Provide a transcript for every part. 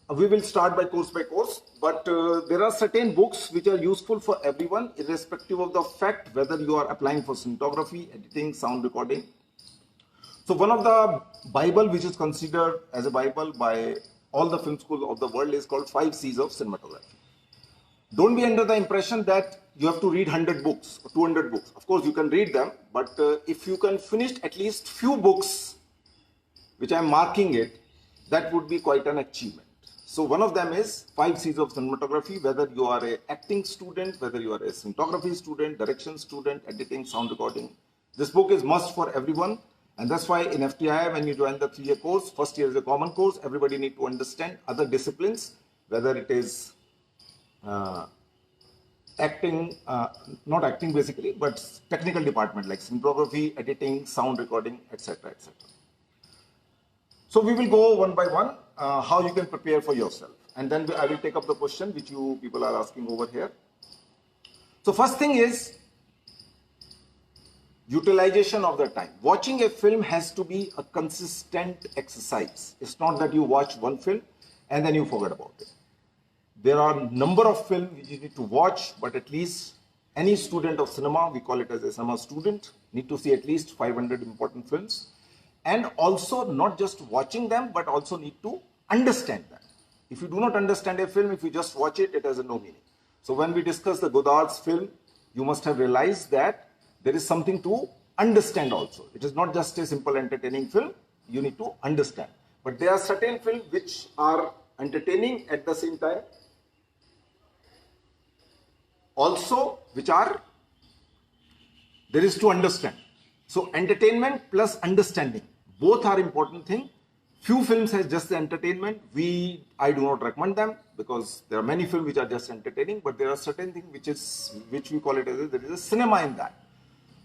we will start by course, but there are certain books which are useful for everyone, irrespective of the fact whether you are applying for cinematography, editing, sound recording. So one of the Bible which is considered as a Bible by all the film schools of the world is called 5 C's of Cinematography. Don't be under the impression that you have to read 100 books or 200 books. Of course, you can read them, but if you can finish at least few books, which I am marking it, that would be quite an achievement. So one of them is 5 C's of Cinematography, whether you are an acting student, whether you are a cinematography student, direction student, editing, sound recording. This book is must for everyone. And that's why in FTI, when you join the 3-year course, first year is a common course, everybody need to understand other disciplines, whether it is acting, not acting basically, but technical department like cinematography, editing, sound recording, etc., etc. So we will go one by one, how you can prepare for yourself. And then I will take up the question which you people are asking over here. So first thing is utilization of the time. Watching a film has to be a consistent exercise. It's not that you watch one film and then you forget about it. There are a number of films which you need to watch, but at least any student of cinema, we call it as a cinema student, need to see at least 500 important films. And also not just watching them, but also need to understand them. If you do not understand a film, if you just watch it, it has no meaning. So when we discuss the Godard's film, you must have realized that there is something to understand also. It is not just a simple entertaining film, you need to understand. But there are certain films which are entertaining at the same time, also which are, there is to understand. So entertainment plus understanding, both are important thing. Few films has just the entertainment. I do not recommend them because there are many films which are just entertaining, but there are certain things which we call it as there is a cinema in that.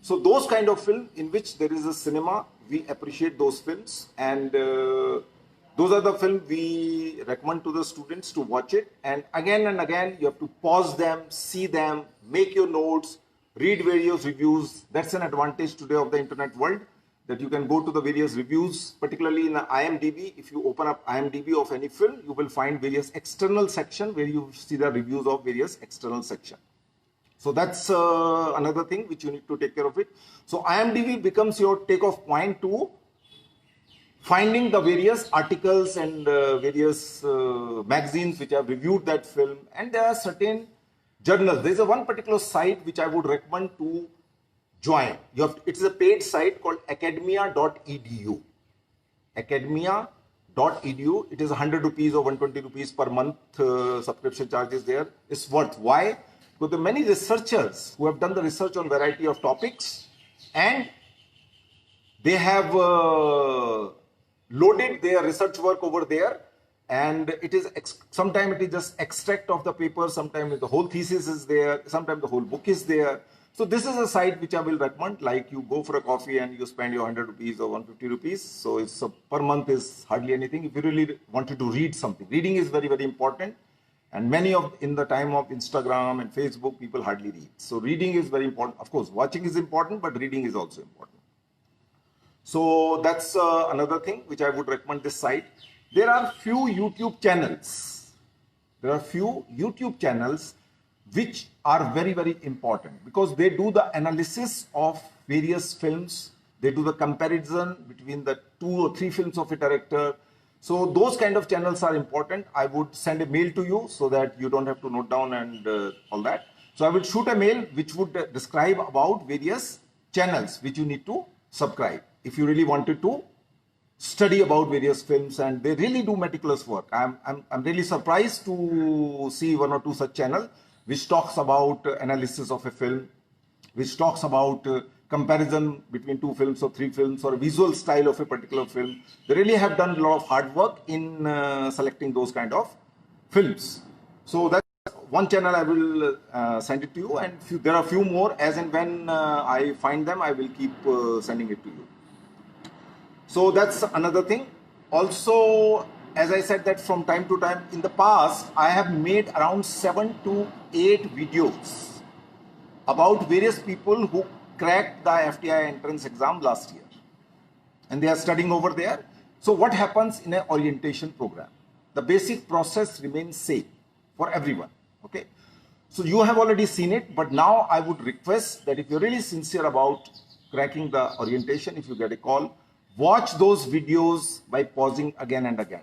So those kind of film in which there is a cinema, we appreciate those films, and those are the films we recommend to the students to watch it. And again, you have to pause them, see them, make your notes, read various reviews. That's an advantage today of the internet world, that you can go to the various reviews, particularly in IMDb. If you open up IMDb of any film, you will find various external section where you see the reviews of various external section. So that's another thing which you need to take care of it. So IMDb becomes your takeoff point to finding the various articles and various magazines which have reviewed that film. And there are certain journals. There is one particular site which I would recommend to join. It's a paid site called academia.edu. Academia.edu. It is 100 rupees or 120 rupees per month subscription charges there. It's worth. Why? Because there are many researchers who have done the research on variety of topics, and they have loaded their research work over there. And it is sometimes it is just extract of the paper, sometimes the whole thesis is there, sometimes the whole book is there. So this is a site which I will recommend. Like you go for a coffee and you spend your 100 rupees or 150 rupees. So it's per month is hardly anything. If you really wanted to read something, reading is very, very important. And many of in the time of Instagram and Facebook, people hardly read. So reading is very important. Of course, watching is important, but reading is also important. So that's another thing which I would recommend this site. There are few YouTube channels. Which are very, very important because they do the analysis of various films. They do the comparison between the 2 or 3 films of a director. So those kind of channels are important. I would send a mail to you so that you don't have to note down and all that. So I will shoot a mail which would describe about various channels which you need to subscribe if you really wanted to study about various films, and they really do meticulous work. I'm really surprised to see 1 or 2 such channels which talks about analysis of a film, which talks about comparison between 2 films or 3 films or visual style of a particular film. They really have done a lot of hard work in selecting those kind of films. So that's one channel. I will send it to you, and there are a few more. As and when I find them, I will keep sending it to you. So that's another thing. Also, as I said that from time to time, in the past, I have made around 7 to 8 videos about various people who cracked the FTI entrance exam last year. And they are studying over there. So what happens in an orientation program? the basic process remains same for everyone. Okay. So you have already seen it, but now I would request that if you're really sincere about cracking the orientation, if you get a call, watch those videos by pausing again and again.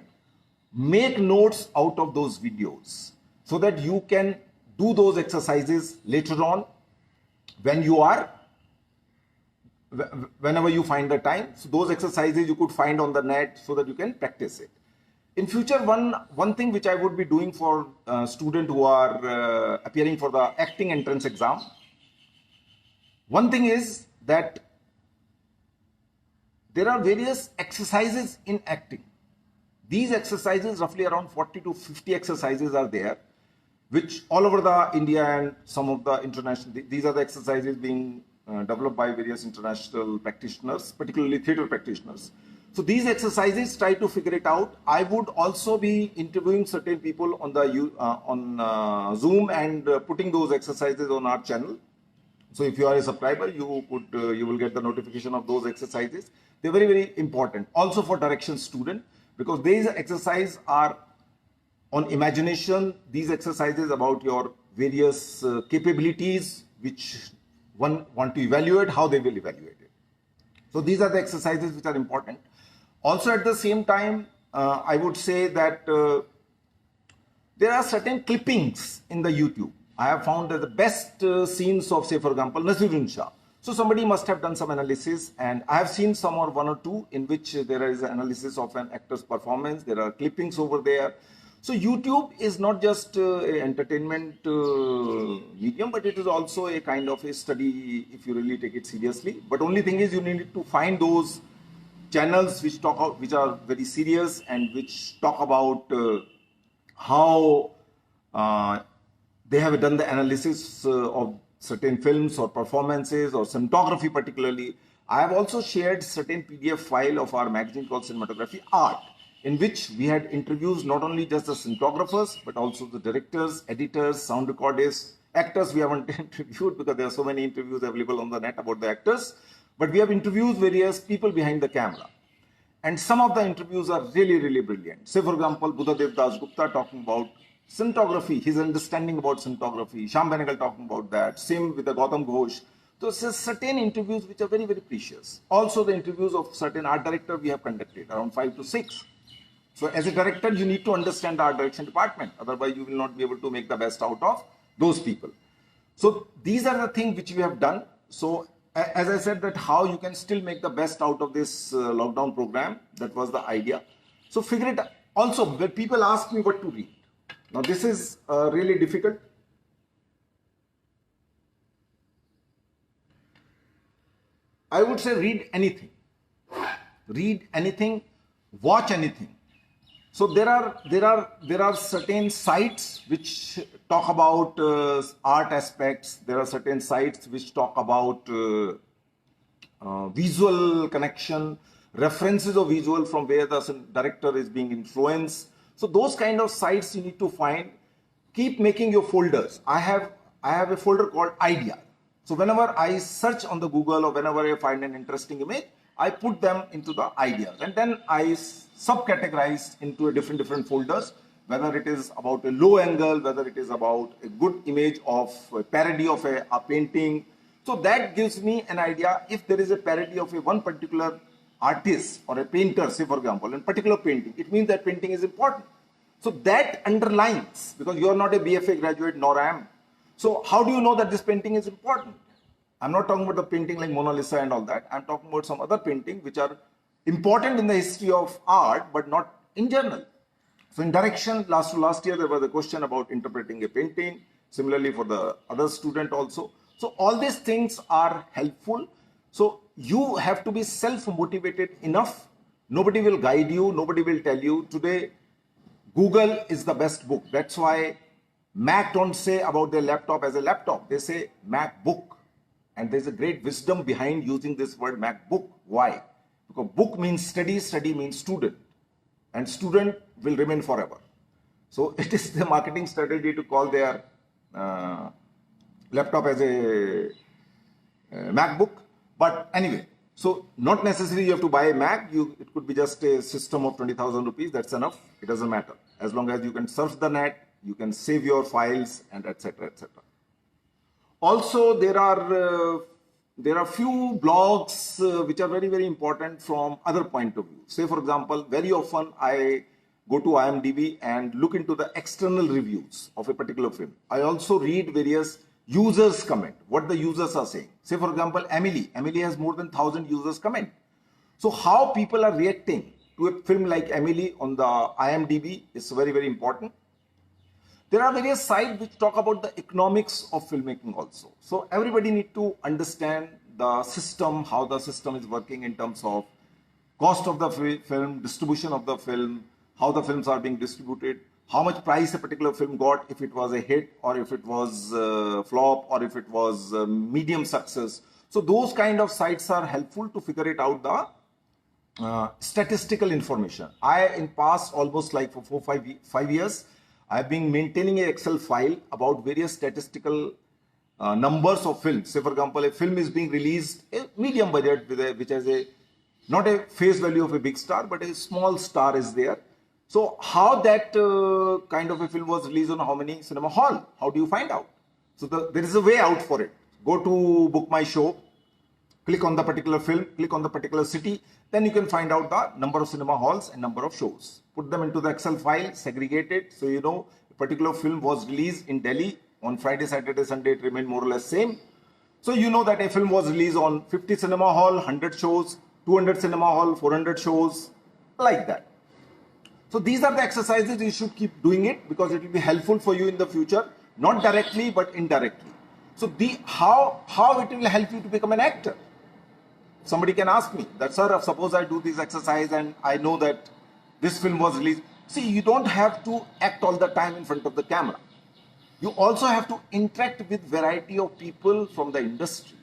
Make notes out of those videos so that you can do those exercises later on when you are, whenever you find the time. So those exercises you could find on the net so that you can practice it. In future, one thing which I would be doing for students who are appearing for the acting entrance exam, one thing is that there are various exercises in acting. These exercises, roughly around 40 to 50 exercises are there, which all over the India and some of the international, these are the exercises being developed by various international practitioners, particularly theatre practitioners. So these exercises, try to figure it out. I would also be interviewing certain people on the Zoom and putting those exercises on our channel. So if you are a subscriber, you will get the notification of those exercises. They're very, very important. Also for direction student, because these exercises are on imagination. These exercises about your various capabilities, which one want to evaluate, how they will evaluate it. So these are the exercises which are important. Also at the same time, I would say that there are certain clippings in the YouTube. I have found that the best scenes of, say for example, Naseeruddin Shah. So somebody must have done some analysis, and I have seen some or one or two in which there is an analysis of an actor's performance. There are clippings over there. So YouTube is not just an entertainment medium, but it is also a kind of a study if you really take it seriously. But only thing is you need to find those channels which which are very serious and which talk about how they have done the analysis of certain films or performances or cinematography particularly. I have also shared certain PDF file of our magazine called Cinematography Art, in which we had interviews not only just the cinematographers, but also the directors, editors, sound recordists, actors we haven't interviewed because there are so many interviews available on the net about the actors. But we have interviewed various people behind the camera. And some of the interviews are really, really brilliant. Say, for example, Buddhadev Dasgupta talking about cinematography, his understanding about cinematography, Shyam Benegal talking about that, same with the Gautam Ghosh. So certain interviews which are very, very precious. Also the interviews of certain art director we have conducted, around 5 to 6. So as a director, you need to understand the art direction department. Otherwise, you will not be able to make the best out of those people. So these are the things which we have done. So as I said, that how you can still make the best out of this lockdown program, that was the idea. So figure it out. Also, when people ask me what to read, now this is really difficult. I would say read anything, watch anything. So there are certain sites which talk about art aspects. There are certain sites which talk about visual connection, references of visual from where the director is being influenced. So those kind of sites you need to find. Keep making your folders. I have a folder called Idea. So whenever I search on the Google or whenever I find an interesting image, I put them into the ideas, and then I subcategorize into a different folders, whether it is about a low angle, whether it is about a good image of a parody of a painting. So that gives me an idea if there is a parody of one particular artist or a painter, say for example, in particular painting, it means that painting is important. So that underlines, because you are not a BFA graduate, nor I am. So how do you know that this painting is important? I'm not talking about the painting like Mona Lisa and all that. I'm talking about some other painting which are important in the history of art, but not in general. So in direction, last year, there was a question about interpreting a painting. Similarly for the other student also. So all these things are helpful. So you have to be self-motivated enough. Nobody will guide you. Nobody will tell you. Today, Google is the best book. That's why Mac don't say about their laptop as a laptop. They say MacBook. And there's a great wisdom behind using this word MacBook. Why? Because book means study, study means student. And student will remain forever. So it is the marketing strategy to call their laptop as a MacBook. But anyway, So not necessarily you have to buy a Mac. It could be just a system of 20,000 rupees. That's enough. It doesn't matter. As long as you can surf the net, you can save your files, and etc. etc. Also, there are few blogs which are very, very important from other point of view. Say, for example, very often I go to IMDb and look into the external reviews of a particular film. I also read various users comment, what the users are saying. Say, for example, Emily has more than 1,000 users comment. So how people are reacting to a film like Emily on the IMDb is very, very important. There are various sites which talk about the economics of filmmaking also. So everybody need to understand the system, how the system is working in terms of cost of the film, distribution of the film, how the films are being distributed, how much price a particular film got, if it was a hit or if it was a flop or if it was a medium success. So those kind of sites are helpful to figure it out the statistical information. In past almost like for 5 years, I've been maintaining an Excel file about various statistical numbers of films. Say, for example, a film is being released, a medium budget which has not a face value of a big star, but a small star is there. So how that kind of a film was released on how many cinema hall? How do you find out? So there is a way out for it. Go to Book My Show, click on the particular film, click on the particular city, then you can find out the number of cinema halls and number of shows. Put them into the Excel file, segregate it, so you know a particular film was released in Delhi on Friday, Saturday, Sunday, it remained more or less same. So you know that a film was released on 50 cinema hall, 100 shows, 200 cinema hall, 400 shows, like that. So these are the exercises, you should keep doing it because it will be helpful for you in the future, not directly but indirectly. So how it will help you to become an actor? Somebody can ask me that, sir, suppose I do this exercise and I know that this film was released. See, you don't have to act all the time in front of the camera. You also have to interact with variety of people from the industry.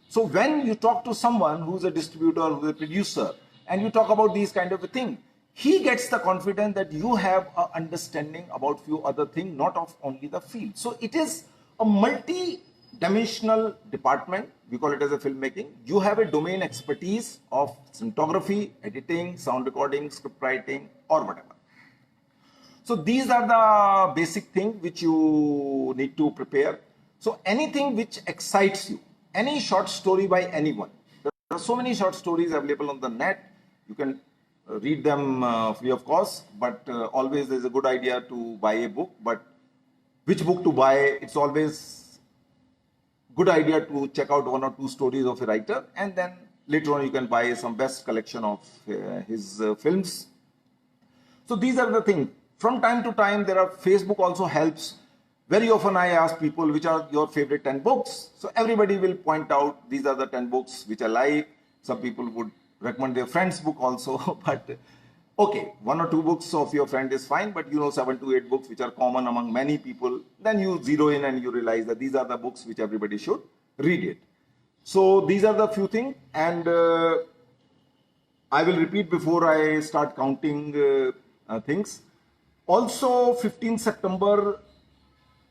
So when you talk to someone who's a distributor, who's a producer, and you talk about these kind of a thing, he gets the confidence that you have an understanding about few other things, not of only the field. So it is a multi-dimensional department. We call it as a filmmaking. You have a domain expertise of cinematography, editing, sound recording, script writing, or whatever. So these are the basic things which you need to prepare. So anything which excites you, any short story by anyone. There are so many short stories available on the net. You can read them free of cost, but always there's a good idea to buy a book. But which book to buy? It's always good idea to check out 1 or 2 stories of a writer, and then later on you can buy some best collection of his films. So these are the things. From time to time, Facebook also helps. Very often I ask people, which are your favorite 10 books? So everybody will point out, these are the 10 books which I like. Some people would recommend their friend's book also, but okay, 1 or 2 books of your friend is fine, but you know 7 to 8 books which are common among many people, then you zero in and you realize that these are the books which everybody should read it. So these are the few things, and I will repeat before I start counting things. Also, 15 September,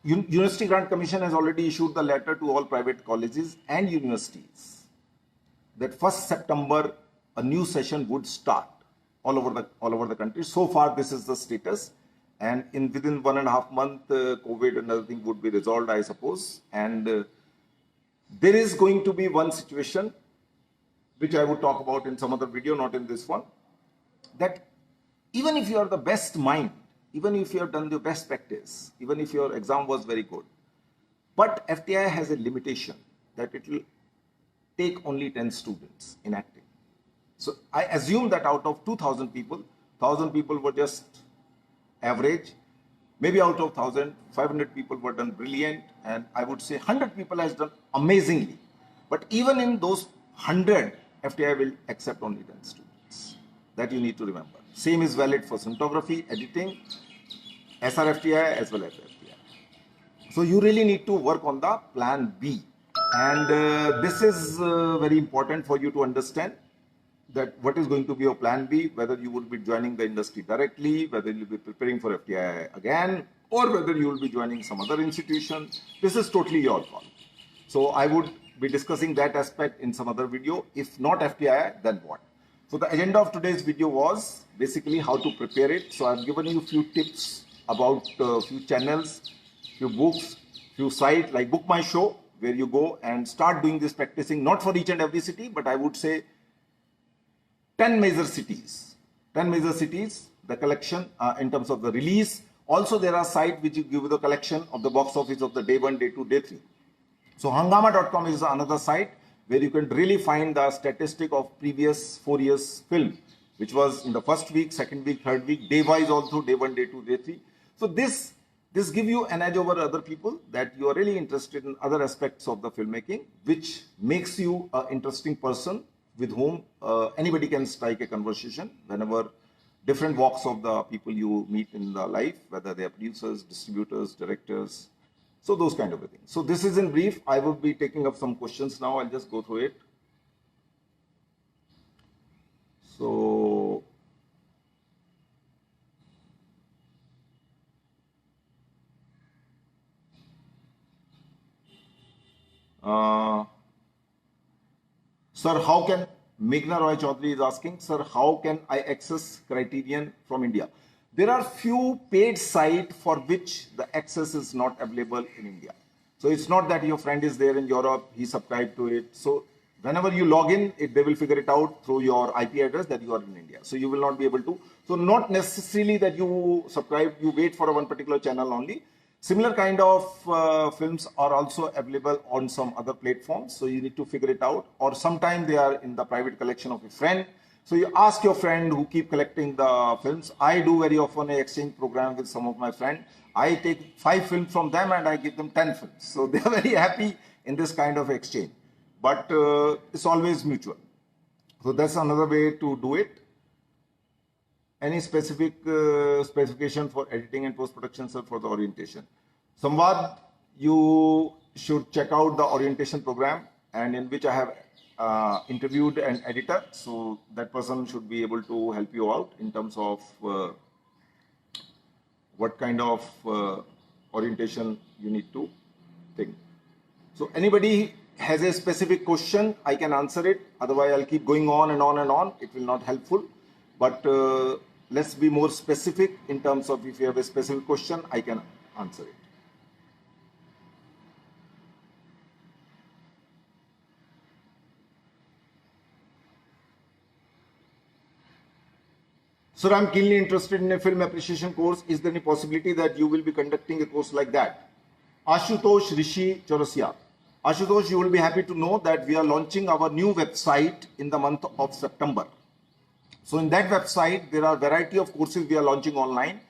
University Grant Commission has already issued the letter to all private colleges and universities that 1st September a new session would start all over the country. So far, this is the status, and within 1.5 months, COVID and other thing would be resolved, I suppose. And there is going to be one situation which I would talk about in some other video, not in this one, that even if you are the best mind, even if you have done the best practice, even if your exam was very good, but FTI has a limitation that it will take only 10 students in acting. So I assume that out of 2,000 people, 1,000 people were just average. Maybe out of 1,000, 500 people were done brilliant, and I would say 100 people has done amazingly. But even in those 100, FTI will accept only 10 students. That you need to remember. Same is valid for cinematography, editing, SRFTI as well as FTI. So you really need to work on the plan B. And this is very important for you to understand that what is going to be your plan B, whether you will be joining the industry directly, whether you will be preparing for FTI again, or whether you will be joining some other institution. This is totally your call. So I would be discussing that aspect in some other video. If not FTI, then what? So the agenda of today's video was basically how to prepare it. So I've given you a few tips about few channels, few books, few sites like Book My Show, where you go and start doing this practicing, not for each and every city, but I would say 10 major cities. 10 major cities, the collection in terms of the release. Also, there are sites which give you the collection of the box office of the day 1, day 2, day 3. So Hungama.com is another site where you can really find the statistic of previous 4 years film, which was in the first week, second week, third week, day wise also, day 1, day 2, day 3. So this gives you an edge over other people that you are really interested in other aspects of the filmmaking, which makes you an interesting person with whom anybody can strike a conversation whenever different walks of the people you meet in the life, whether they are producers, distributors, directors, so those kind of things. So this is in brief. I will be taking up some questions now. I'll just go through it. So sir, how can Meghna Roy Chaudhary is asking, sir, how can I access Criterion from India? There are few paid sites for which the access is not available in India. So it's not that your friend is there in Europe, he subscribed to it. So whenever you log in, they will figure it out through your IP address that you are in India. So you will not be able to. So not necessarily that you subscribe, you wait for one particular channel only. Similar kind of films are also available on some other platforms. So you need to figure it out. Or sometimes they are in the private collection of a friend. So you ask your friend who keep collecting the films. I do very often an exchange program with some of my friends. I take 5 films from them and I give them 10 films. So they are very happy in this kind of exchange. But it's always mutual. So that's another way to do it. Any specific specification for editing and post-production, sir, for the orientation? Samvad, you should check out the orientation program, and in which I have interviewed an editor. So that person should be able to help you out in terms of what kind of orientation you need to think. So anybody has a specific question, I can answer it. Otherwise, I'll keep going on and on and on. It will not helpful. But let's be more specific in terms of if you have a specific question, I can answer it. Sir, I'm keenly interested in a film appreciation course. Is there any possibility that you will be conducting a course like that? Ashutosh Rishi Chaurasia. Ashutosh, you will be happy to know that we are launching our new website in the month of September. So in that website, there are a variety of courses we are launching online.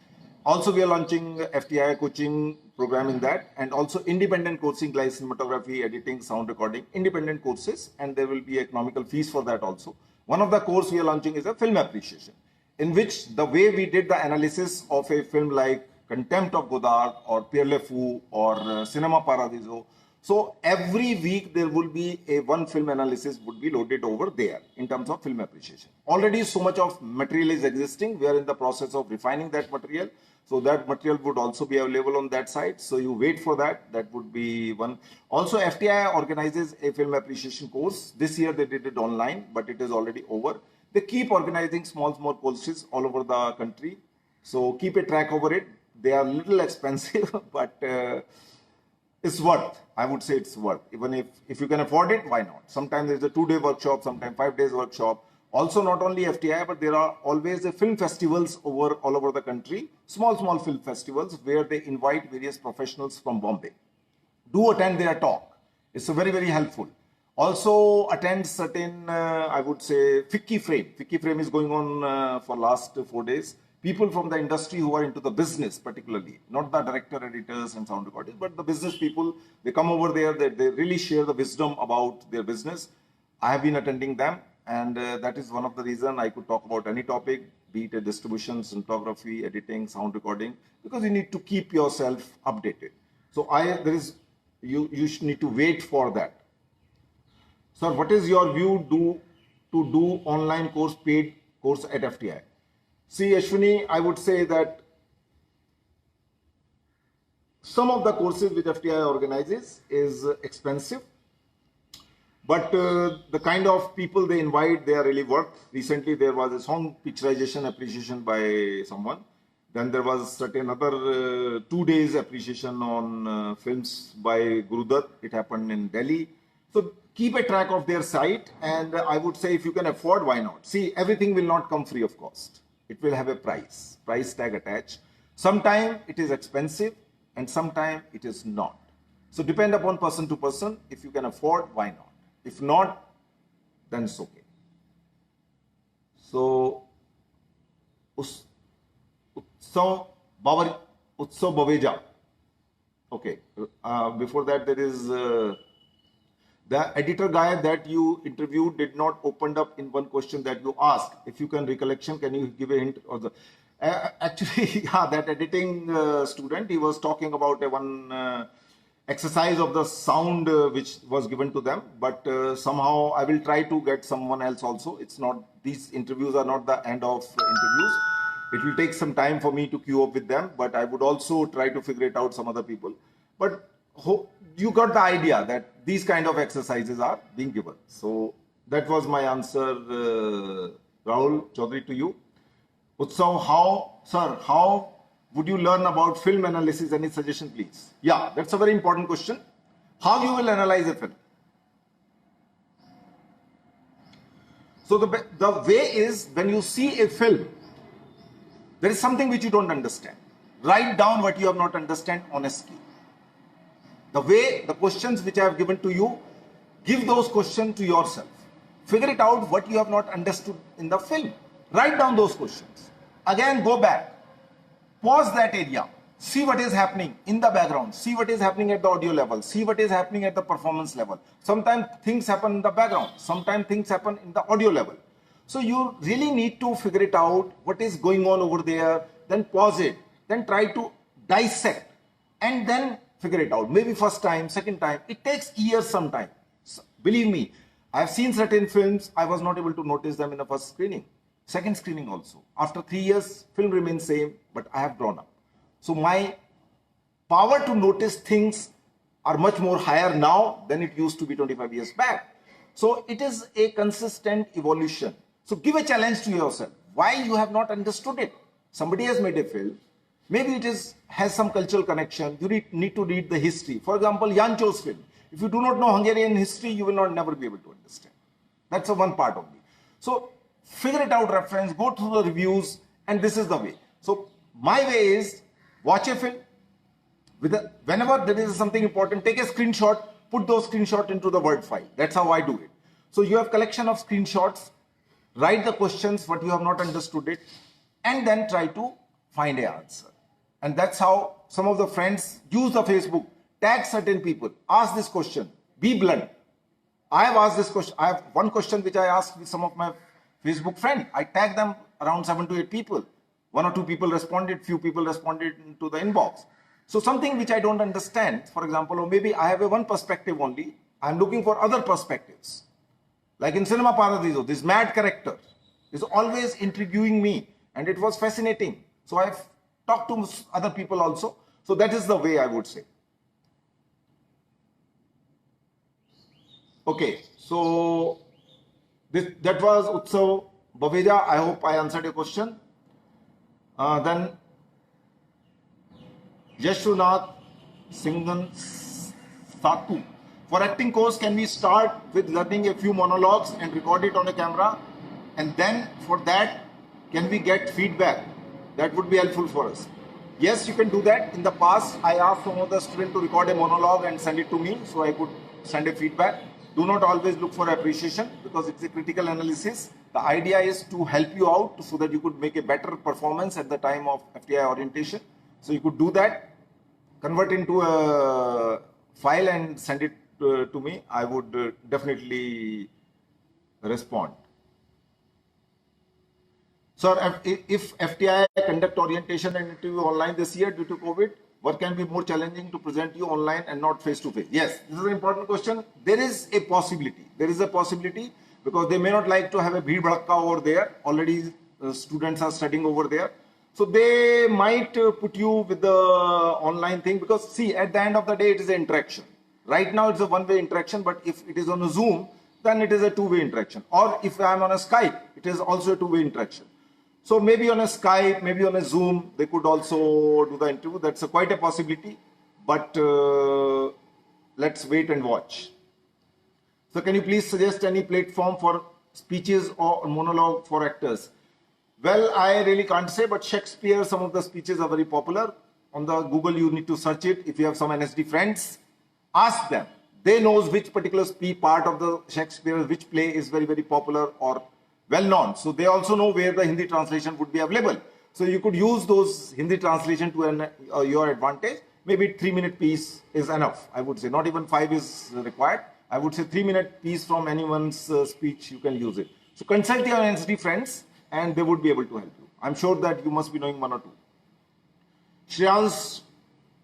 Also, we are launching FTI coaching program in that, and also independent coaching like cinematography, editing, sound recording, independent courses, and there will be economical fees for that also. One of the courses we are launching is a film appreciation, in which the way we did the analysis of a film like Contempt of Godard or Pierre Le Fou or Cinema Paradiso. So every week there will be a one film analysis would be loaded over there in terms of film appreciation. Already so much of material is existing. We are in the process of refining that material. So that material would also be available on that site. So you wait for that. That would be one. Also FTI organizes a film appreciation course. This year they did it online, but it is already over. They keep organizing small courses all over the country. So keep a track over it. They are a little expensive, but it's worth. I would say it's worth. Even if you can afford it, why not? Sometimes there's a 2-day workshop, sometimes 5 days workshop. Also, not only FTI, but there are always film festivals all over the country. Small film festivals where they invite various professionals from Bombay. Do attend their talk. It's very, very helpful. Also attend certain, I would say, FICCI Frame. FICCI Frame is going on for last 4 days. People from the industry who are into the business particularly, not the director, editors and sound recorders, but the business people, they come over there, they really share the wisdom about their business. I have been attending them, and that is one of the reasons I could talk about any topic, be it a distribution, cinematography, editing, sound recording, because you need to keep yourself updated. So you need to wait for that. Sir, what is your view to do online course, paid course at FTI? See, Ashwini, I would say that some of the courses which FTI organizes is expensive. But the kind of people they invite, they are really worth. Recently, there was a song picturization appreciation by someone. Then there was certain other 2 days appreciation on films by Gurudutt. It happened in Delhi. So keep a track of their site, and I would say if you can afford, why not? See, everything will not come free of cost. It will have a price tag attached. Sometimes it is expensive, and sometimes it is not. So depend upon person to person. If you can afford, why not? If not, then it's okay. So, Utsav Baveja. Okay. Before that, there is the editor guy that you interviewed did not open up in one question that you asked. If you can recollection, can you give a hint? Or the actually, yeah, that editing student, he was talking about a one exercise of the sound which was given to them, but somehow I will try to get someone else also. It's not, these interviews are not the end of interviews. It will take some time for me to queue up with them, but I would also try to figure it out some other people. But you got the idea that these kind of exercises are being given. So that was my answer, Rahul Chaudhary, to you. Utsav, how would you learn about film analysis? Any suggestion, please? Yeah, that's a very important question. How you will analyze a film? So the way is, when you see a film, there is something which you don't understand. Write down what you have not understand honestly. The way, the questions which I have given to you, give those questions to yourself. Figure it out what you have not understood in the film. Write down those questions. Again, go back. Pause that area. See what is happening in the background. See what is happening at the audio level. See what is happening at the performance level. Sometimes things happen in the background. Sometimes things happen in the audio level. So you really need to figure it out, what is going on over there. Then pause it. Then try to dissect. And then figure it out. Maybe first time, second time. It takes years sometimes. So, believe me, I have seen certain films, I was not able to notice them in the first screening. Second screening also. After 3 years, film remains same, but I have grown up. So my power to notice things are much more higher now than it used to be 25 years back. So it is a consistent evolution. So give a challenge to yourself. Why you have not understood it? Somebody has made a film. Maybe it has some cultural connection. You need to read the history. For example, Jancsó's film. If you do not know Hungarian history, you will never be able to understand. That's one part only. So figure it out, reference, go through the reviews, and this is the way. So my way is, watch a film. Whenever there is something important, take a screenshot, put those screenshots into the Word file. That's how I do it. So you have collection of screenshots, write the questions, what you have not understood it, and then try to find an answer. And that's how some of the friends use the Facebook, tag certain people, ask this question, be blunt. I have asked this question. I have one question which I asked with some of my Facebook friends. I tagged them around 7 to 8 people. 1 or 2 people responded, few people responded to the inbox. So something which I don't understand, for example, or maybe I have one perspective only, I'm looking for other perspectives. Like in Cinema Paradiso, this mad character is always intriguing me, and it was fascinating. So I've talked to other people also. So that is the way I would say. Okay, so that was Utsav Baveja. I hope I answered your question. Then Yashwanath Singhan Satu. For acting course, can we start with learning a few monologues and record it on a camera? And then for that, can we get feedback? That would be helpful for us. Yes, you can do that. In the past, I asked some of the students to record a monologue and send it to me so I could send a feedback. Do not always look for appreciation because it's a critical analysis. The idea is to help you out so that you could make a better performance at the time of FTI orientation. So you could do that, convert into a file and send it to me. I would definitely respond. Sir, if FTI conduct orientation and interview online this year due to COVID, what can be more challenging to present you online and not face to face? Yes, this is an important question. There is a possibility. There is a possibility because they may not like to have a bhid bhadakka over there. Already students are studying over there. So they might put you with the online thing because see, at the end of the day, it is an interaction. Right now, it's a one-way interaction, but if it is on a Zoom, then it is a two-way interaction. Or if I am on a Skype, it is also a two-way interaction. So maybe on a Skype, maybe on a Zoom, they could also do the interview. That's quite a possibility, but let's wait and watch. So can you please suggest any platform for speeches or monologue for actors? Well, I really can't say, but Shakespeare, some of the speeches are very popular. On the Google, you need to search it. If you have some NSD friends, ask them. They knows which particular part of the Shakespeare, which play is very, very popular or well known. So they also know where the Hindi translation would be available. So you could use those Hindi translation to your advantage. Maybe 3-minute piece is enough, I would say. Not even 5 is required. I would say 3-minute piece from anyone's speech, you can use it. So consult your NSD friends and they would be able to help you. I'm sure that you must be knowing one or two. Shreyans,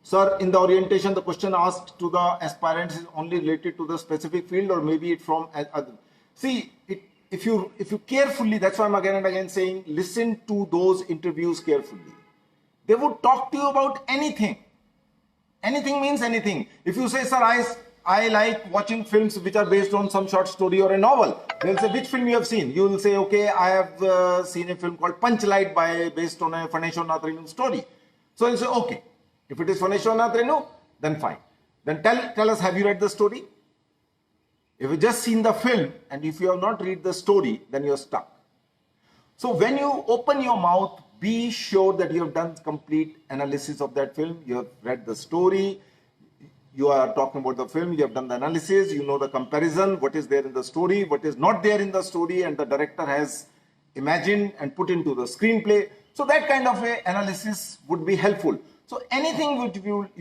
sir, in the orientation, the question asked to the aspirants is only related to the specific field or maybe it from other. See, if you carefully, that's why I'm again and again saying, listen to those interviews carefully. They would talk to you about anything. Anything means anything. If you say, sir, I like watching films which are based on some short story or a novel. They'll say, which film you have seen? You will say, okay, I have seen a film called Punchlight based on a Phanesho Nath Renu story. So you'll say, okay, if it is Phanesho Nath Renu, then fine. Then tell us, have you read the story? If you just seen the film and if you have not read the story, then you're stuck. So when you open your mouth, be sure that you have done complete analysis of that film. You have read the story. You are talking about the film, you have done the analysis, you know the comparison, what is there in the story, what is not there in the story, and the director has imagined and put into the screenplay. So that kind of a analysis would be helpful. So anything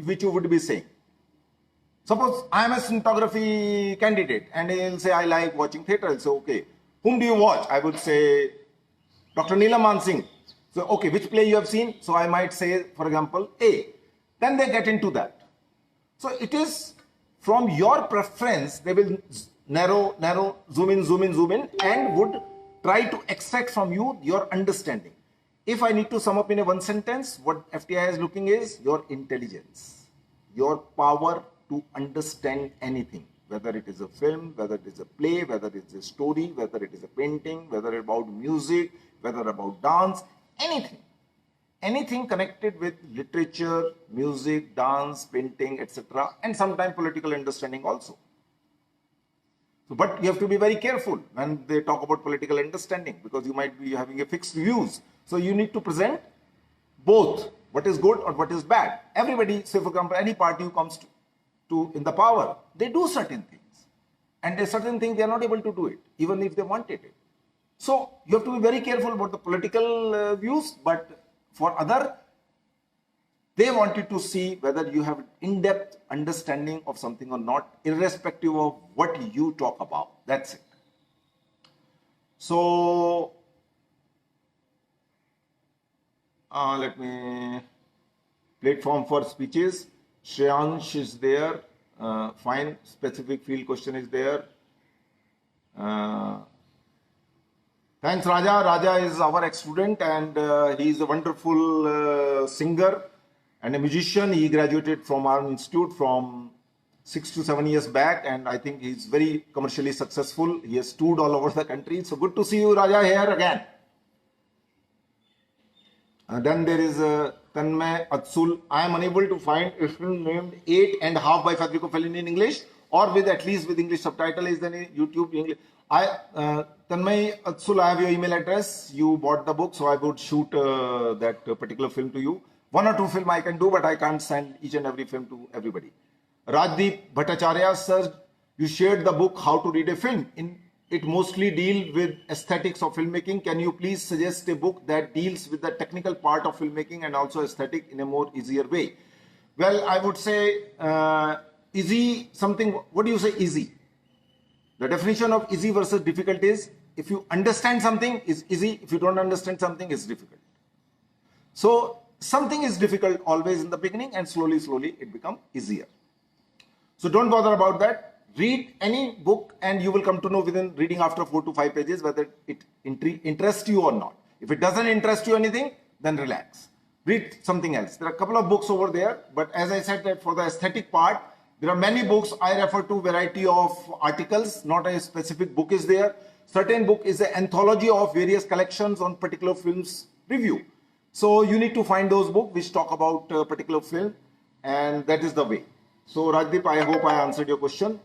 which you would be saying. Suppose I am a cinematography candidate and he'll say, I like watching theatre. I'll say, okay, whom do you watch? I would say, Dr. Neelam Mansingh. So, okay, which play you have seen? So I might say, for example, A. Then they get into that. So it is from your preference, they will narrow, zoom in, and would try to extract from you your understanding. If I need to sum up in a one sentence, what FTI is looking is your intelligence, your power to understand anything, whether it is a film, whether it is a play, whether it is a story, whether it is a painting, whether about music, whether about dance, anything. Anything connected with literature, music, dance, painting, etc. and sometimes political understanding also. So, but you have to be very careful when they talk about political understanding because you might be having a fixed views. So you need to present both what is good or what is bad. Everybody, say for example, any party who comes to in the power, they do certain things. And there's certain things they are not able to do it, even if they wanted it. So you have to be very careful about the political views, but for other, they wanted to see whether you have in-depth understanding of something or not, irrespective of what you talk about. That's it. So, let me, platform for speeches. Shreyansh is there. Fine, specific field question is there. Thanks, Raja. Raja is our ex-student and he is a wonderful singer and a musician. He graduated from our institute from 6 to 7 years back and I think he's very commercially successful. He has toured all over the country. So good to see you, Raja, here again. Then there is Tanmay Atsul. I am unable to find a film named 8.5 by Federico Fellini in English or with at least with English subtitle. Is there any YouTube English? Tanmay Atsul, I have your email address. You bought the book, so I would shoot that particular film to you. 1 or 2 film I can do, but I can't send each and every film to everybody. Rajdeep Bhattacharya, sir, you shared the book How to Read a Film. It mostly deals with aesthetics of filmmaking. Can you please suggest a book that deals with the technical part of filmmaking and also aesthetic in a more easier way? Well, I would say easy something. What do you say easy? The definition of easy versus difficult is if you understand something is easy, if you don't understand something is difficult. So something is difficult always in the beginning and slowly it becomes easier. So don't bother about that. Read any book and you will come to know within reading after 4 to 5 pages whether it interests you or not. If it doesn't interest you anything, then relax. Read something else. There are a couple of books over there, but as I said that for the aesthetic part, There are many books. I refer to variety of articles, not a specific book is there. Certain book is an anthology of various collections on particular films review. So you need to find those books which talk about a particular film, and that is the way. So Rajdeep, I hope I answered your question.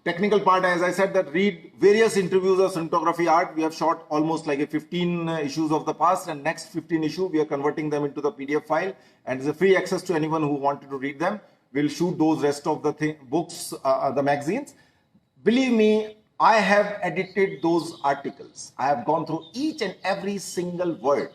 Technical part, as I said, that read various interviews of cinematography art. We have shot almost like a 15 issues of the past, and next 15 issue we are converting them into the PDF file, and it's a free access to anyone who wanted to read them. We'll shoot those rest of the books, the magazines. Believe me, I have edited those articles. I have gone through each and every single word.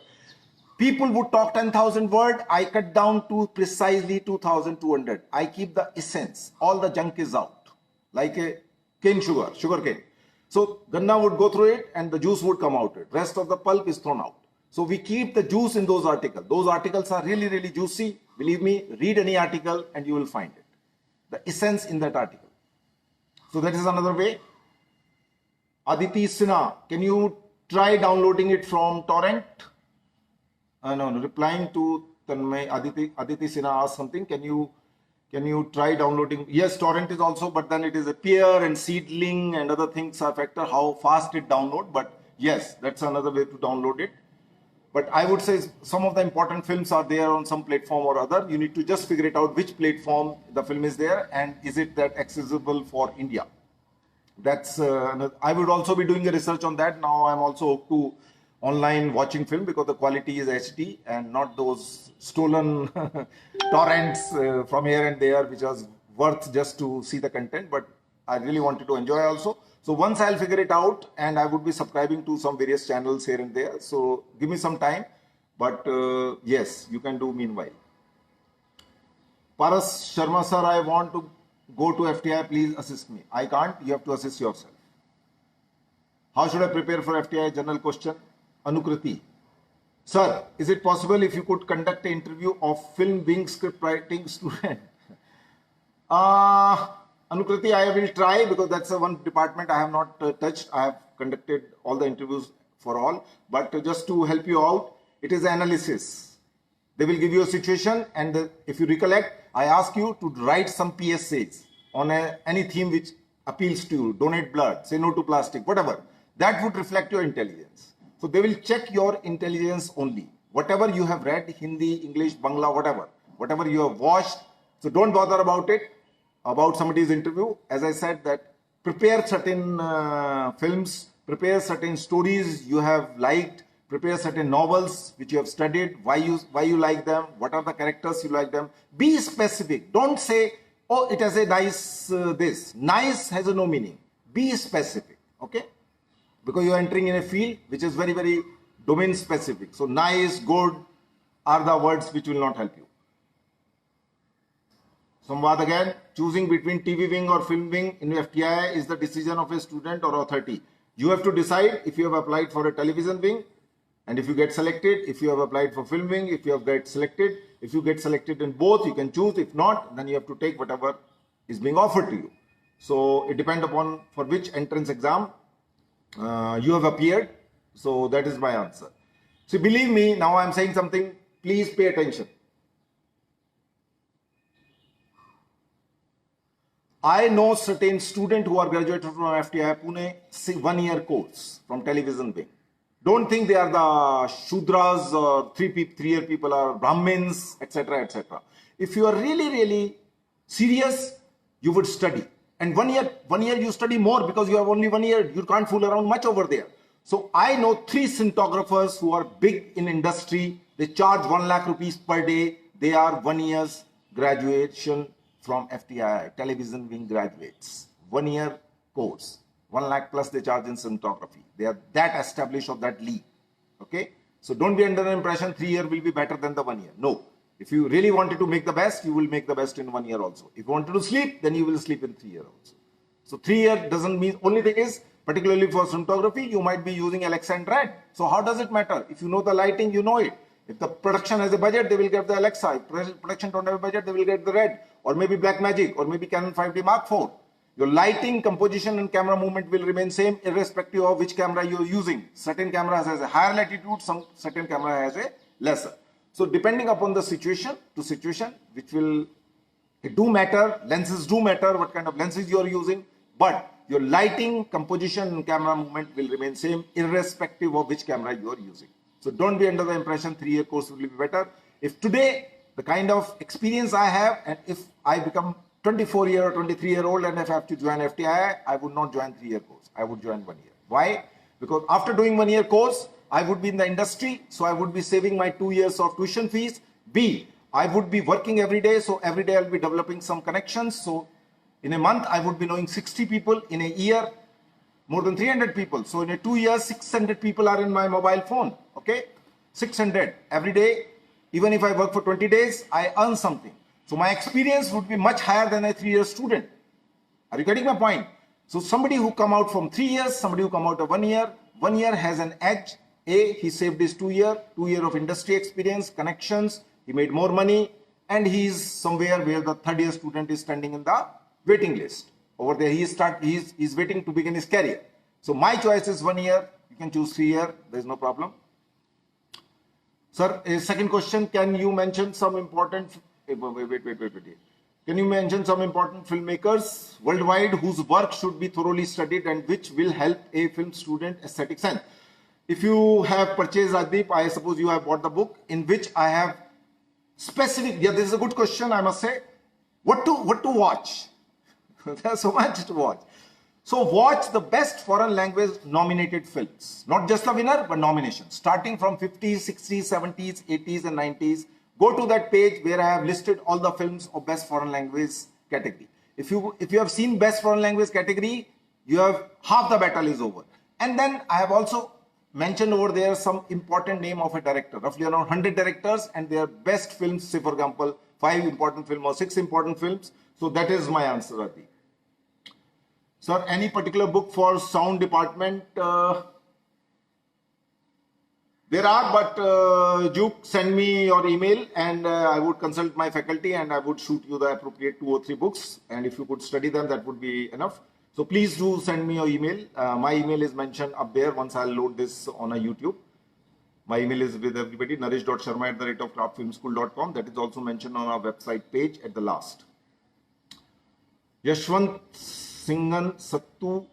People would talk 10,000 words. I cut down to precisely 2,200. I keep the essence. All the junk is out. Like a cane sugar cane. So Ganna would go through it and the juice would come out. Rest of the pulp is thrown out. So we keep the juice in those articles. Those articles are really, really juicy. Believe me, read any article and you will find it. The essence in that article. So that is another way. Aditi Sinha, can you try downloading it from torrent? No, replying to Tanmay, Aditi Sinha asked something. Can you try downloading? Yes, torrent is also, but then it is a peer and seedling and other things are factor how fast it download. But yes, that's another way to download it. But I would say some of the important films are there on some platform or other. You need to just figure it out which platform the film is there and is it that accessible for India. That's I would also be doing a research on that. Now I'm also hooked to online watching film because the quality is HD and not those stolen torrents from here and there, which was worth just to see the content. But I really wanted to enjoy also. So once I'll figure it out, and I would be subscribing to some various channels here and there. So give me some time. But yes, you can do meanwhile. Paras Sharma sir, I want to go to FTI. Please assist me. I can't. You have to assist yourself. How should I prepare for FTI? General question. Anukriti. Sir, is it possible if you could conduct an interview of film wing script writing student? Anukriti, I will try because that's the one department I have not touched. I have conducted all the interviews for all. But just to help you out, it is analysis. They will give you a situation and if you recollect, I ask you to write some PSAs on any theme which appeals to you. Donate blood, say no to plastic, whatever. That would reflect your intelligence. So they will check your intelligence only. Whatever you have read, Hindi, English, Bangla, whatever you have watched. So don't bother about it, about somebody's interview. As I said that prepare certain films, prepare certain stories you have liked, prepare certain novels which you have studied, why you like them, what are the characters you like them. Be specific. Don't say, oh, it has a nice this. Nice has no meaning. Be specific, okay? Because you are entering in a field which is very, very domain specific. So nice, good are the words which will not help you. Samvad again, choosing between TV wing or film wing in FTI is the decision of a student or authority. You have to decide if you have applied for a television wing and if you get selected, if you have applied for film wing, if you have get selected. If you get selected in both, you can choose. If not, then you have to take whatever is being offered to you. So it depends upon for which entrance exam you have appeared. So that is my answer. So believe me, now I am saying something, please pay attention. I know certain students who are graduated from FTI Pune, 1 year course from television wing. Don't think they are the Shudras or 3 year people or Brahmins, etc., etc. If you are really, really serious, you would study. And 1 year you study more because you have only 1 year. You can't fool around much over there. So I know 3 cinematographers who are big in industry. They charge 1 lakh rupees per day. They are 1 year's graduation from FTI, television wing graduates. 1 year course. 1 lakh plus they charge in cinematography. They are that established of that league. Okay. So don't be under the impression 3 year will be better than the 1 year. No. If you really wanted to make the best, you will make the best in 1 year also. If you wanted to sleep, then you will sleep in 3 years also. So 3 year doesn't mean, only thing is, particularly for cinematography, you might be using Alexa and Red. So how does it matter? If you know the lighting, you know it. If the production has a budget, they will get the Alexa. If production don't have a budget, they will get the Red. Or maybe Blackmagic, or maybe Canon 5D Mark IV. Your lighting, composition and camera movement will remain same irrespective of which camera you are using. Certain cameras has a higher latitude, certain camera has a lesser. So depending upon the situation to situation, which will It do matter, lenses do matter, what kind of lenses you are using, but your lighting, composition and camera movement will remain same irrespective of which camera you are using. So don't be under the impression 3-year course will be better. If today the kind of experience I have, and if I become 24-year or 23-year-old and if I have to join FTI, I would not join 3-year course. I would join 1 year. Why? Because after doing 1 year course, I would be in the industry, so I would be saving my 2 years of tuition fees. B, I would be working every day, so every day I'll be developing some connections. So in a month, I would be knowing 60 people. In a year, more than 300 people. So in a 2 years, 600 people are in my mobile phone. Okay, 600 every day. Even if I work for 20 days, I earn something. So my experience would be much higher than a 3-year student. Are you getting my point? So somebody who come out from 3 years, somebody who come out of 1 year, 1 year has an edge. A, he saved his 2 year of industry experience, connections, he made more money, and he is somewhere where the 3rd year student is standing in the waiting list. Over there, he is waiting to begin his career. So my choice is 1 year. You can choose 3 year. There is no problem. Sir, a second question: can you mention some important? Wait. Can you mention some important filmmakers worldwide whose work should be thoroughly studied and which will help a film student aesthetic sense? If you have purchased Rajdeep, I suppose you have bought the book in which I have specific. Yeah, this is a good question. I must say, what to watch. There's so much to watch. So watch the best foreign language nominated films. Not just the winner, but nominations. Starting from 50s, 60s, 70s, 80s and 90s. Go to that page where I have listed all the films of best foreign language category. If you have seen best foreign language category, you have half the battle is over. And then I have also mentioned over there some important name of a director. Roughly around 100 directors and their best films. Say for example, 5 important films or 6 important films. So that is my answer, Adi. Sir, any particular book for sound department? There are, but you send me your email and I would consult my faculty and I would shoot you the appropriate 2 or 3 books. And if you could study them, that would be enough. So please do send me your email. My email is mentioned up there once I'll load this on a YouTube. My email is with everybody, naresh.sharma@craftfilmschool.com. That is also mentioned on our website page at the last. Yashwant Singhan Sattu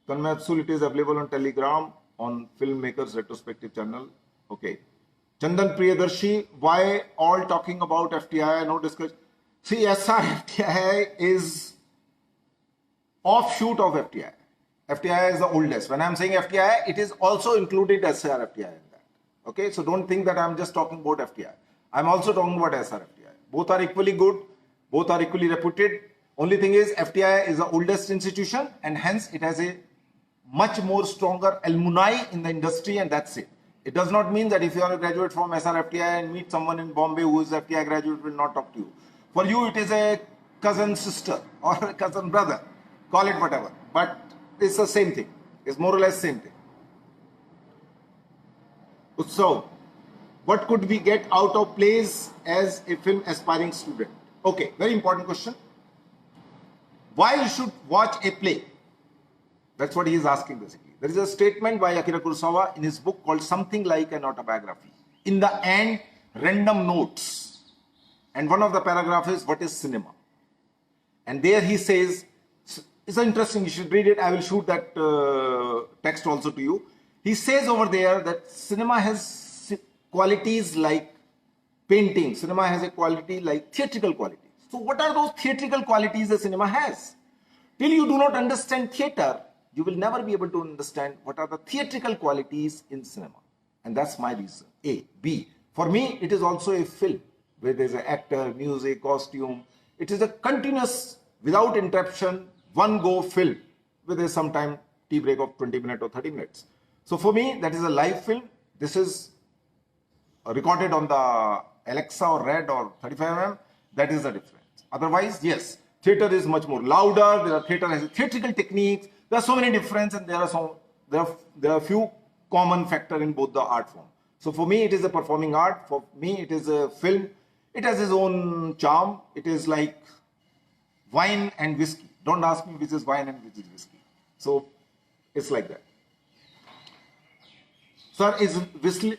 Kanmatsul, it is available on Telegram on Filmmakers Retrospective channel. Okay. Chandan Priyadarshi, why all talking about FTI? No discussion. See, SR FTI is offshoot of FTI. FTI is the oldest. When I'm saying FTI, it is also included SR FTI in that. Okay, so don't think that I'm just talking about FTI. I'm also talking about SR FTI. Both are equally good. Both are equally reputed. Only thing is FTI is the oldest institution and hence it has a much more stronger alumni in the industry and that's it. It does not mean that if you are a graduate from SR FTI and meet someone in Bombay who is FTI graduate will not talk to you. For you it is a cousin sister or a cousin brother. Call it whatever. But it's the same thing. It's more or less same thing. So, what could we get out of plays as a film aspiring student? Okay, very important question. Why you should watch a play? That's what he is asking basically. There is a statement by Akira Kurosawa in his book called Something Like an Autobiography. In the end, random notes. And one of the paragraphs is, what is cinema? And there he says, it's interesting, you should read it. I will shoot that text also to you. He says over there that cinema has qualities like painting. Cinema has a quality like theatrical quality. So what are those theatrical qualities the cinema has? Till you do not understand theater, you will never be able to understand what are the theatrical qualities in cinema. And that's my reason. A. B. For me, it is also a film where there's an actor, music, costume. It is a continuous, without interruption, one go film with a sometime tea break of 20 minutes or 30 minutes. So for me, that is a live film. This is recorded on the Alexa or Red or 35mm. That is the difference. Otherwise, yes, theater is much more louder. Theater has theatrical techniques. There are so many differences, and there are few common factors in both the art form. So for me, it is a performing art. For me, it is a film. It has its own charm. It is like wine and whiskey. Don't ask me which is wine and which is whiskey. So it's like that. Sir, is whistling?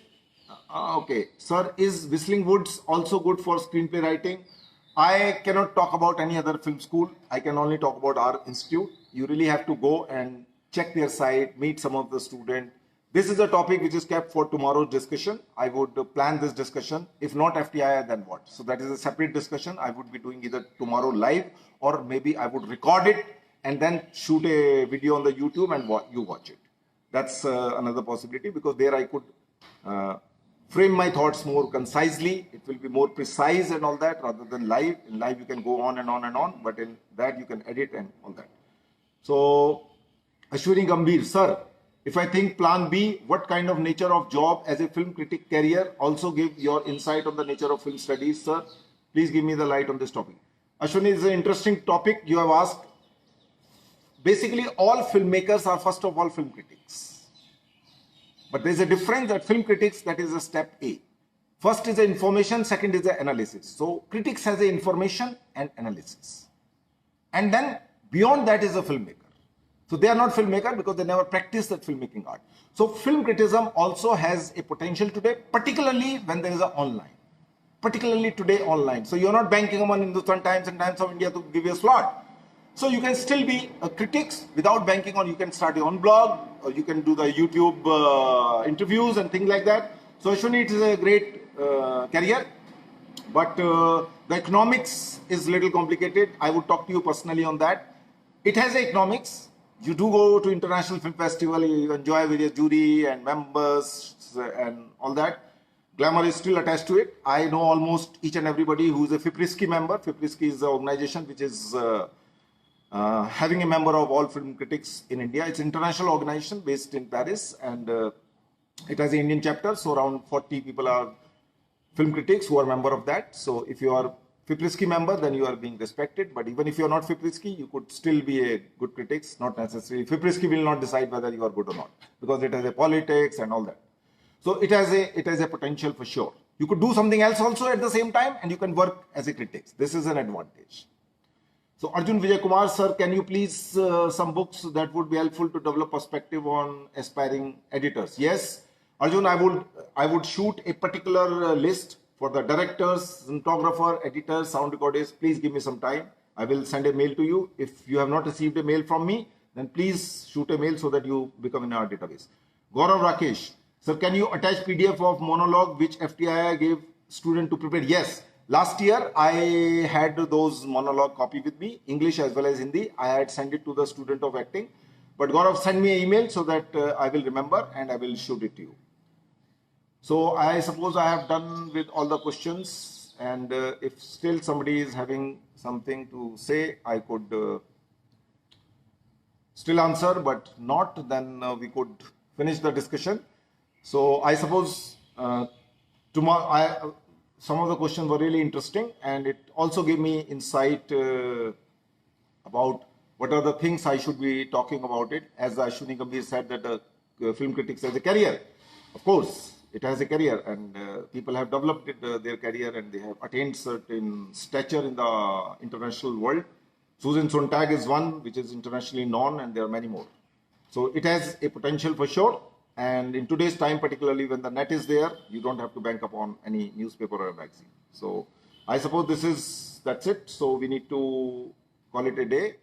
Okay. Sir, is Whistling Woods also good for screenplay writing? I cannot talk about any other film school. I can only talk about our institute. You really have to go and check their site, meet some of the students. This is a topic which is kept for tomorrow's discussion. I would plan this discussion. If not FTI, then what? So that is a separate discussion. I would be doing either tomorrow live, or maybe I would record it and then shoot a video on the YouTube and you watch it. That's another possibility, because there I could frame my thoughts more concisely. It will be more precise and all that, rather than live. In live you can go on and on and on, but in that you can edit and all that. So Ashwini Gambhir, sir, if I think plan B, what kind of nature of job as a film critic career? Also give your insight on the nature of film studies, sir. Please give me the light on this topic. Ashwini, is an interesting topic you have asked. Basically, all filmmakers are first of all film critics. But there's a difference that film critics, that is a step A. First is the information, second is the analysis. So critics has the information and analysis. And then beyond that is a filmmaker. So they are not filmmaker because they never practiced that filmmaking art. So film criticism also has a potential today, particularly when there is a online. Particularly today online. So you're not banking on Hindustan Times and Times of India to give you a slot. So you can still be a critics without banking on, you can start your own blog, or you can do the YouTube interviews and things like that. So Ashwini, it is a great career, but the economics is a little complicated. I would talk to you personally on that. It has economics. You do go to international film festival, you enjoy various jury and members and all that. Glamour is still attached to it. I know almost each and everybody who is a FIPRISKI member. FIPRISKI is the organization which is having a member of all film critics in India. It's an international organization based in Paris, and it has an Indian chapter. So around 40 people are film critics who are member of that. So if you are FIPRISKI member, then you are being respected. But even if you are not FIPRISKI, you could still be a good critics. Not necessarily. FIPRISKI will not decide whether you are good or not, because it has a politics and all that. So it has a potential for sure. You could do something else also at the same time, and you can work as a critic. This is an advantage. So Arjun Vijay Kumar, sir, can you please some books that would be helpful to develop perspective on aspiring editors? Yes, Arjun, I would shoot a particular list for the directors, cinematographer, editors, sound recorders. Please give me some time. I will send a mail to you. If you have not received a mail from me, then please shoot a mail so that you become in our database. Gaurav Rakesh, sir, can you attach PDF of monologue which FTI gave student to prepare? Yes. Last year, I had those monologue copy with me, English as well as Hindi. I had sent it to the student of acting. But Gaurav, send me an email so that I will remember and I will shoot it to you. So I suppose I have done with all the questions, and if still somebody is having something to say, I could still answer, but not, then we could finish the discussion. So I suppose tomorrow, some of the questions were really interesting, and it also gave me insight about what are the things I should be talking about it. As Ashwini Gambhir said, that film critics has a career. Of course, it has a career, and people have developed their career, and they have attained certain stature in the international world. Susan Sontag is one which is internationally known, and there are many more. So it has a potential for sure. And in today's time, particularly when the net is there, you don't have to bank upon any newspaper or a magazine. So I suppose that's it. So we need to call it a day.